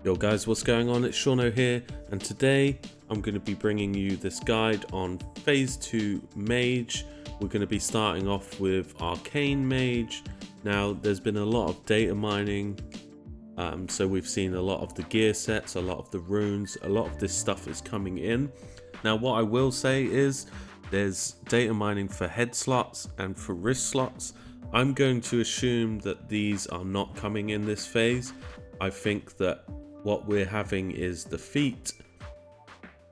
Yo guys, what's going on? It's Shauno here, and today I'm going to be bringing you this guide on Phase 2 Mage. We're going to be starting off with ARCANE Mage. Now, there's been a lot of data mining, so we've seen a lot of the gear sets, a lot of the runes, a lot of this stuff is coming in. Now, what I will say is there's data mining for head slots and for wrist slots. I'm going to assume that these are not coming in this phase. I think that what we're having is the feet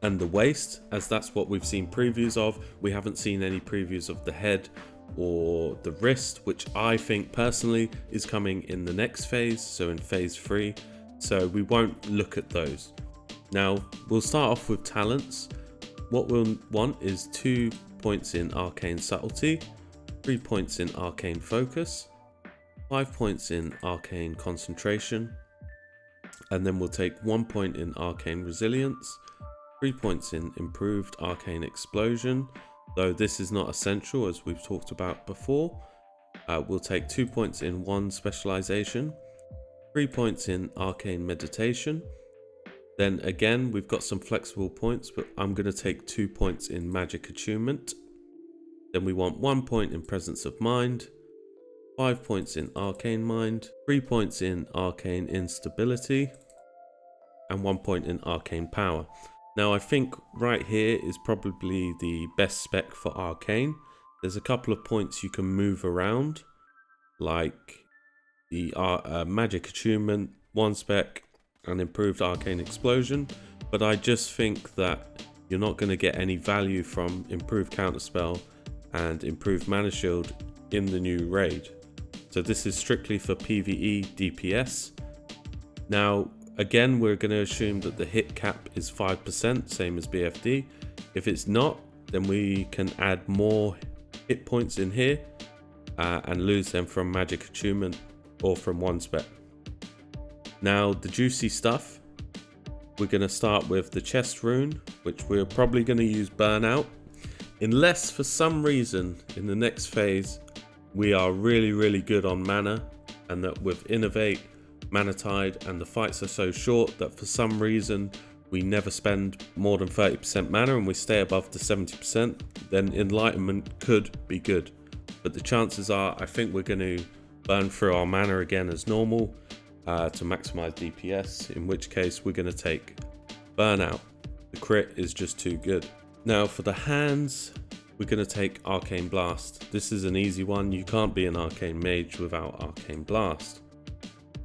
and the waist, as that's what we've seen previews of. We haven't seen any previews of the head or the wrist, which I think personally is coming in the next phase, so in phase 3. So we won't look at those. Now we'll start off with talents. What we'll want is 2 points in arcane subtlety, 3 points in arcane focus, 5 points in arcane concentration, and then we'll take 1 point in arcane resilience, 3 points in improved arcane explosion, though this is not essential as we've talked about before. We'll take 2 points in 1 specialization, 3 points in arcane meditation. Then again, we've got some flexible points, but I'm going to take 2 points in magic attunement. Then we want 1 point in presence of mind, 5 points in arcane mind, 3 points in arcane instability, and 1 point in arcane power. Now I think right here is probably the best spec for arcane. There's a couple of points you can move around, like the magic attunement, 1 spec, and improved arcane explosion, but I just think that you're not going to get any value from improved counterspell and improved mana shield in the new raid. So this is strictly for PvE DPS. Now again, we're going to assume that the hit cap is 5%, same as BFD. If it's not, then we can add more hit points in here and lose them from magic attunement or from 1 spec. Now the juicy stuff, we're going to start with the chest rune, which we're probably going to use burnout, unless for some reason in the next phase we are really good on mana, and that with Innovate, Mana Tide, and the fights are so short that for some reason we never spend more than 30% mana and we stay above the 70%, then Enlightenment could be good. But the chances are, I think we're going to burn through our mana again as normal to maximize DPS, in which case we're going to take Burnout. The crit is just too good. Now for the hands, we're going to take Arcane Blast. This is an easy one. You can't be an Arcane Mage without Arcane Blast.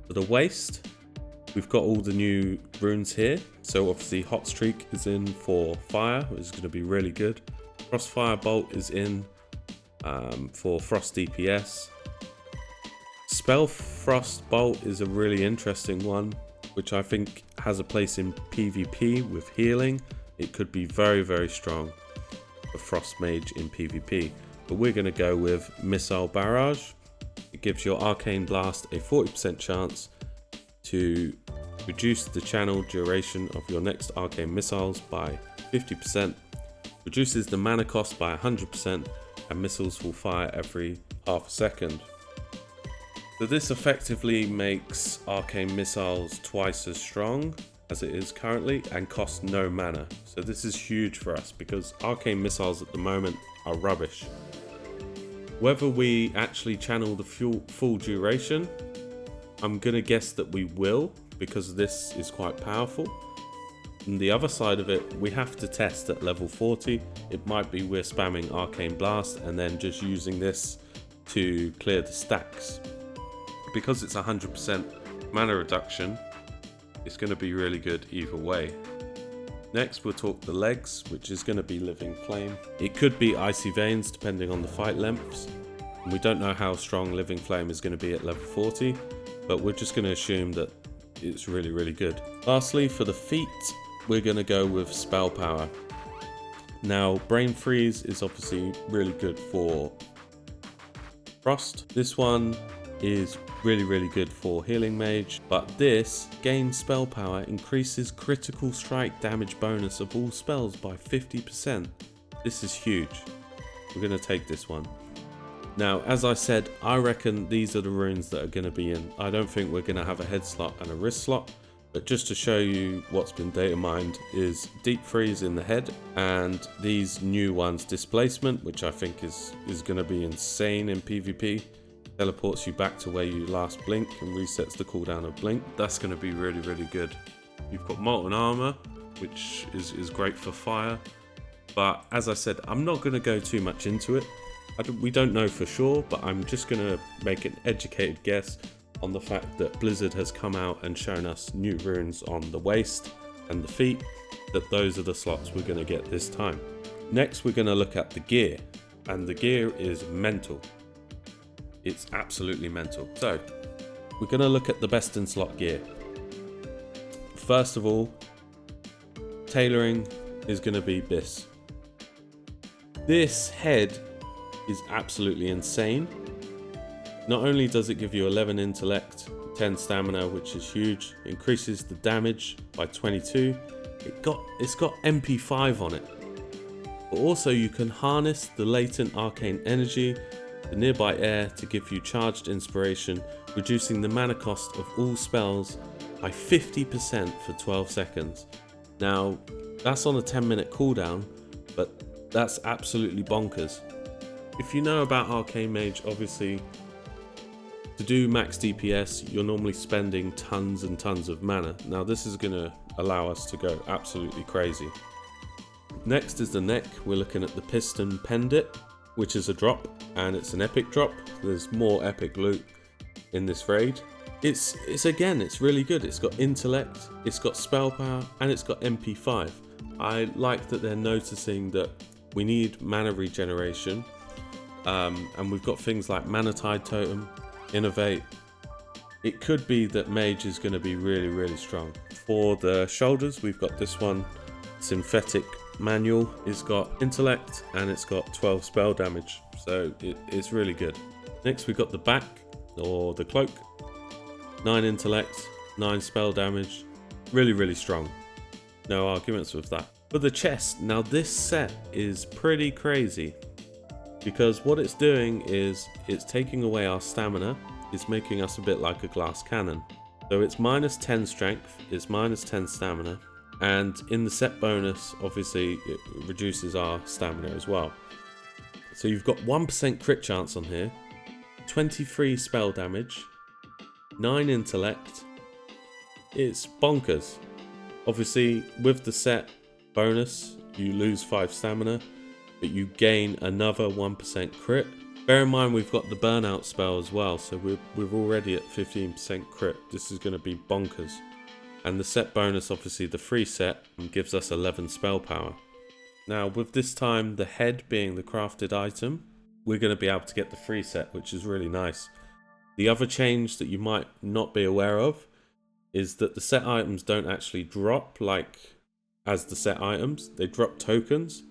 For the waist, we've got all the new runes here. So obviously Hot Streak is in for fire, which is going to be really good. Crossfire Bolt is in for frost DPS. Spell Frost Bolt is a really interesting one, which I think has a place in PvP with healing. It could be very strong for Frost Mage in PvP. But we're going to go with Missile Barrage. It gives your Arcane Blast a 40% chance to reduce the channel duration of your next arcane missiles by 50%, reduces the mana cost by 100%, and missiles will fire every half a second. So this effectively makes arcane missiles twice as strong as it is currently and cost no mana. So this is huge for us because arcane missiles at the moment are rubbish. Whether we actually channel the full duration, I'm gonna guess that we will, because this is quite powerful. On the other side of it, we have to test at level 40. It might be we're spamming Arcane Blast and then just using this to clear the stacks. Because it's 100% mana reduction, it's going to be really good either way. Next we'll talk the legs, which is going to be Living Flame. It could be Icy Veins depending on the fight lengths. And we don't know how strong Living Flame is going to be at level 40, but we're just going to assume that it's really good. Lastly, for the feet, we're going to go with Spell Power. Now Brain Freeze is obviously really good for Frost. This one is really good for Healing Mage, but this gains spell power, increases critical strike damage bonus of all spells by 50%. This is huge. We're going to take this one. Now, as I said, I reckon these are the runes that are going to be in. I don't think we're going to have a head slot and a wrist slot. But just to show you what's been data mined is Deep Freeze in the head, and these new ones, Displacement, which I think is going to be insane in PvP. Teleports you back to where you last blink and resets the cooldown of blink. That's going to be really, really good. You've got Molten Armor, which is great for fire. But as I said, I'm not going to go too much into it. We don't know for sure, but I'm just going to make an educated guess on the fact that Blizzard has come out and shown us new runes on the waist and the feet, that those are the slots we're going to get this time. Next, we're going to look at the gear, and the gear is mental. It's absolutely mental. So, we're going to look at the best in slot gear. First of all, tailoring is going to be BiS. This head is absolutely insane. Not only does it give you 11 intellect, 10 stamina, which is huge, increases the damage by 22. It's got MP5 on it. But also you can harness the latent arcane energy, the nearby air, to give you charged inspiration, reducing the mana cost of all spells by 50% for 12 seconds. Now, that's on a 10-minute cooldown, but that's absolutely bonkers. If you know about Arcane Mage, obviously, to do max DPS, you're normally spending tons and tons of mana. Now this is going to allow us to go absolutely crazy. Next is the neck. We're looking at the Piston Pendant, which is a drop, and it's an epic drop. There's more epic loot in this raid. It's really good. It's got intellect, it's got spell power, and it's got MP5. I like that they're noticing that we need mana regeneration, and we've got things like Mana Tide Totem, Innovate. It could be that Mage is going to be really, really strong. For the shoulders, we've got this one, Synthetic Manual. It's got intellect and it's got 12 spell damage, so it's really good. Next, we've got the back, or the cloak. 9 intellect, 9 spell damage. Really, really strong. No arguments with that. For the chest, now this set is pretty crazy, because what it's doing is it's taking away our stamina. It's making us a bit like a glass cannon. So it's minus 10 strength, it's minus 10 stamina, and in the set bonus, obviously, it reduces our stamina as well. So you've got 1% crit chance on here, 23 spell damage, 9 intellect. It's bonkers. Obviously, with the set bonus, you lose 5 stamina, but you gain another 1% crit. Bear in mind we've got the burnout spell as well, so we're already at 15% crit. This is going to be bonkers. And the set bonus, obviously the free set, gives us 11 spell power. Now with this time the head being the crafted item, we're going to be able to get the free set, which is really nice. The other change that you might not be aware of is that the set items don't actually drop like as the set items, they drop tokens.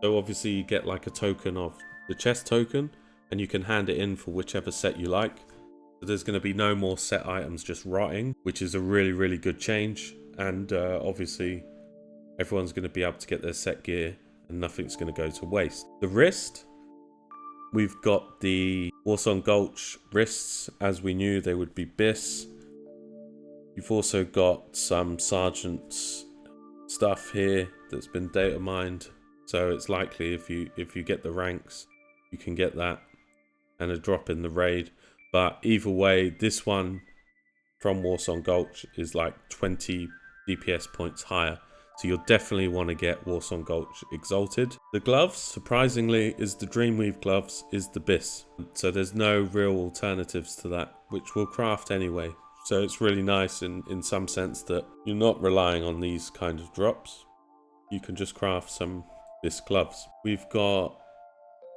So obviously you get like a token of the chest token, and you can hand it in for whichever set you like. So there's going to be no more set items just rotting, which is a really, really good change. And obviously everyone's going to be able to get their set gear and nothing's going to go to waste. The wrist, we've got the Warsong Gulch wrists, as we knew they would be BiS. You've also got some Sergeant's stuff here that's been data mined. So it's likely if you get the ranks, you can get that and a drop in the raid. But either way, this one from Warsong Gulch is like 20 DPS points higher. So you'll definitely want to get Warsong Gulch Exalted. The gloves, surprisingly, is the Dreamweave gloves, is the BiS. So there's no real alternatives to that, which we'll craft anyway. So it's really nice in some sense that you're not relying on these kind of drops. You can just craft some BiS gloves. We've got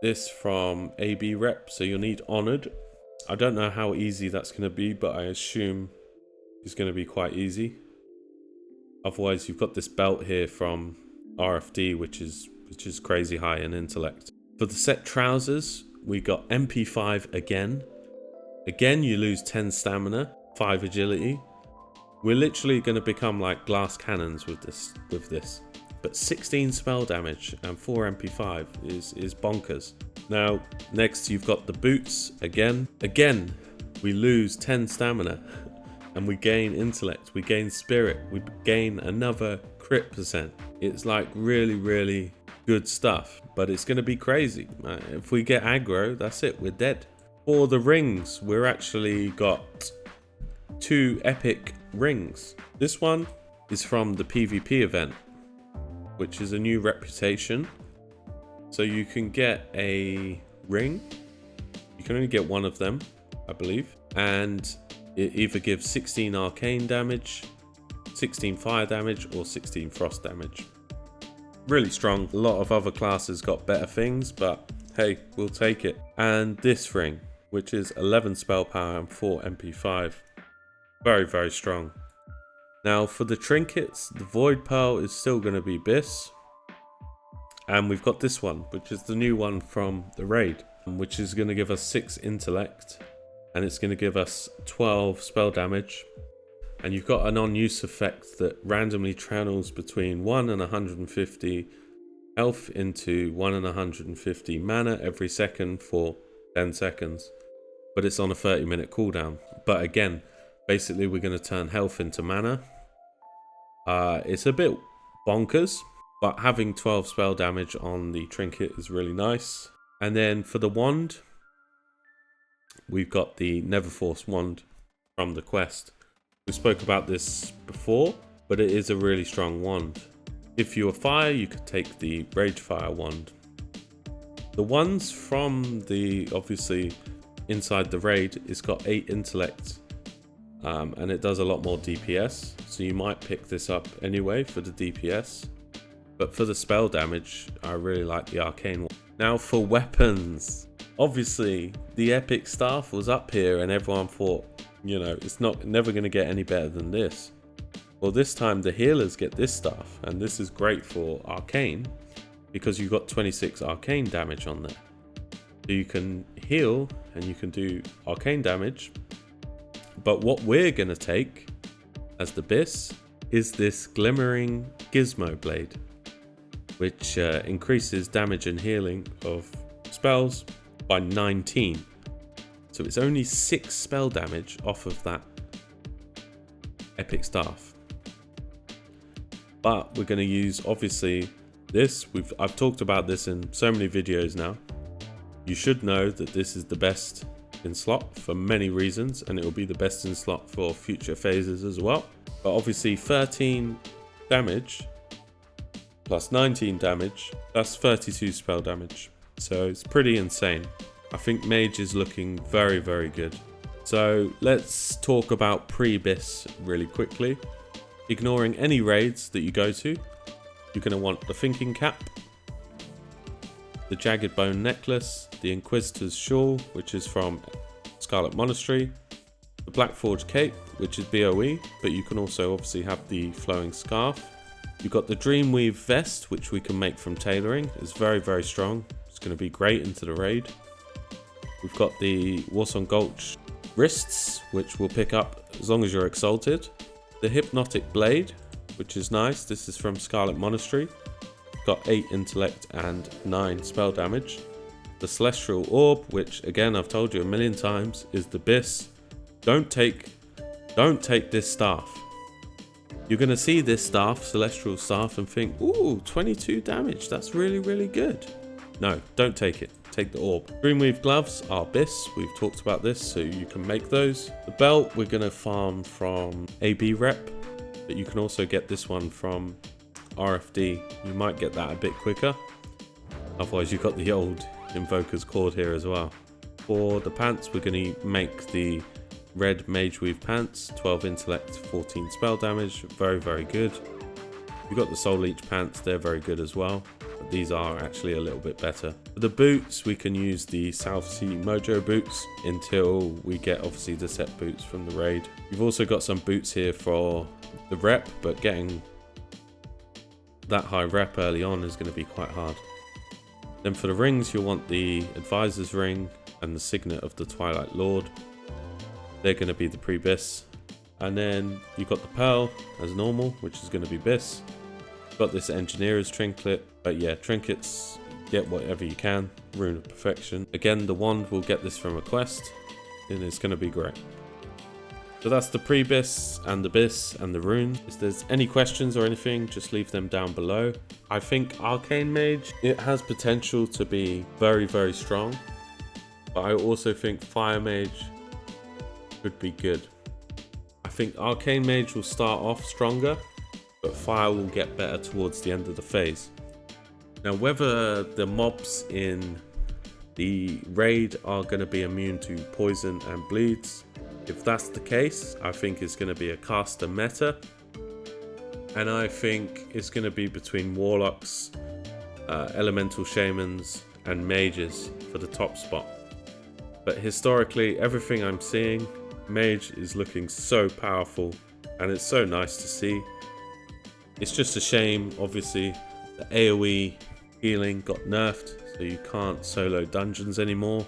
this from AB Rep, so you'll need Honored. I don't know how easy that's going to be, but I assume it's going to be quite easy. Otherwise, you've got this belt here from RFD, which is crazy high in intellect. For the set trousers, we got MP5 again. Again, you lose 10 stamina, 5 agility. We're literally going to become like glass cannons with this. But 16 spell damage and 4 MP5 is bonkers. Now, next you've got the boots again. Again, we lose 10 stamina. and we gain intellect, we gain spirit, we gain another crit percent. It's like really good stuff, but it's going to be crazy. If we get aggro, that's it, we're dead. For the rings, we're actually got 2 epic rings. This one is from the PvP event, which is a new reputation. So you can get a ring. You can only get one of them, I believe. And it either gives 16 arcane damage, 16 fire damage, or 16 frost damage. Really strong. A lot of other classes got better things, but hey, we'll take it. And this ring, which is 11 spell power and 4 MP5. Very strong. Now for the trinkets, the Void Pearl is still going to be BiS. And we've got this one, which is the new one from the raid, which is going to give us 6 intellect. And it's going to give us 12 spell damage. And you've got an on-use effect that randomly channels between 1 and 150 health into 1 and 150 mana every second for 10 seconds. But it's on a 30-minute cooldown. But again, basically we're going to turn health into mana. It's a bit bonkers, but having 12 spell damage on the trinket is really nice. And then for the wand, we've got the Neverforce wand from the quest. We spoke about this before, but it is a really strong wand. If you were fire, you could take the Rage Fire wand. The ones from the, obviously, inside the raid, it's got 8 intellect. And it does a lot more DPS, so you might pick this up anyway for the DPS. But for the spell damage, I really like the arcane one. Now for weapons. Obviously, the epic staff was up here and everyone thought, you know, it's never going to get any better than this. Well, this time the healers get this staff, and this is great for arcane because you've got 26 arcane damage on there. So you can heal and you can do arcane damage. But what we're going to take as the BiS is this glimmering gizmo blade, which increases damage and healing of spells by 19. So it's only 6 spell damage off of that epic staff. But we're going to use, obviously, this. I've talked about this in so many videos now. You should know that this is the best in slot for many reasons, and it will be the best in slot for future phases as well. But obviously 13 damage plus 19 damage, that's 32 spell damage. So it's pretty insane. I think Mage is looking very good. So let's talk about Pre-BiS really quickly. Ignoring any raids that you go to, you're going to want the Thinking Cap, the Jagged Bone Necklace, the Inquisitor's Shawl, which is from Scarlet Monastery, the Blackforge Cape, which is BOE, but you can also obviously have the Flowing Scarf. You've got the Dreamweave Vest, which we can make from tailoring. It's very strong. It's going to be great into the raid. We've got the Warsong Gulch Wrists, which we'll pick up as long as you're exalted. The Hypnotic Blade, which is nice. This is from Scarlet Monastery. Got 8 intellect and 9 spell damage. The Celestial Orb, which again I've told you a million times is the BiS. Don't take this staff. You're gonna see this staff, Celestial Staff, and think, ooh, 22 damage. That's really good. No, don't take it. Take the orb. Dreamweave gloves are BiS. We've talked about this, so you can make those. The belt we're gonna farm from AB Rep, but you can also get this one from RFD. You might get that a bit quicker. Otherwise, you've got the old Invoker's Cord here as well. For the pants, we're going to make the red Mage Weave pants. 12 intellect, 14 spell damage. Very good. You've got the Soul Leech pants. They're very good as well. But these are actually a little bit better. For the boots, we can use the South Sea Mojo boots until we get obviously the set boots from the raid. You've also got some boots here for the rep, but getting that high rep early on is going to be quite hard. Then for the rings, you'll want the Advisor's Ring and the Signet of the Twilight Lord. They're going to be the Pre-BiS. And then you've got the Pearl as normal, which is going to be BiS. Got this Engineer's Trinket, but yeah, trinkets, get whatever you can. Rune of Perfection. Again, the wand, we'll get this from a quest, and it's going to be great. So that's the Pre-BiS and the BiS and the runes. If there's any questions or anything, just leave them down below. I think ARCANE Mage, it has potential to be very, very strong. But I also think Fire Mage could be good. I think ARCANE Mage will start off stronger, but Fire will get better towards the end of the phase. Now, whether the mobs in the raid are going to be immune to poison and bleeds, if that's the case, I think it's going to be a caster meta. And I think it's going to be between warlocks, elemental shamans, and mages for the top spot. But historically, everything I'm seeing, mage is looking so powerful, and it's so nice to see. It's just a shame, obviously, the AoE healing got nerfed, so you can't solo dungeons anymore,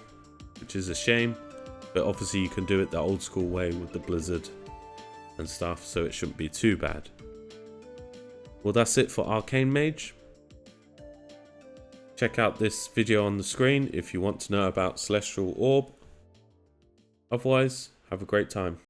which is a shame. But obviously you can do it the old school way with the blizzard and stuff, so it shouldn't be too bad. Well, that's it for ARCANE Mage. Check out this video on the screen if you want to know about Celestial Orb. Otherwise, have a great time.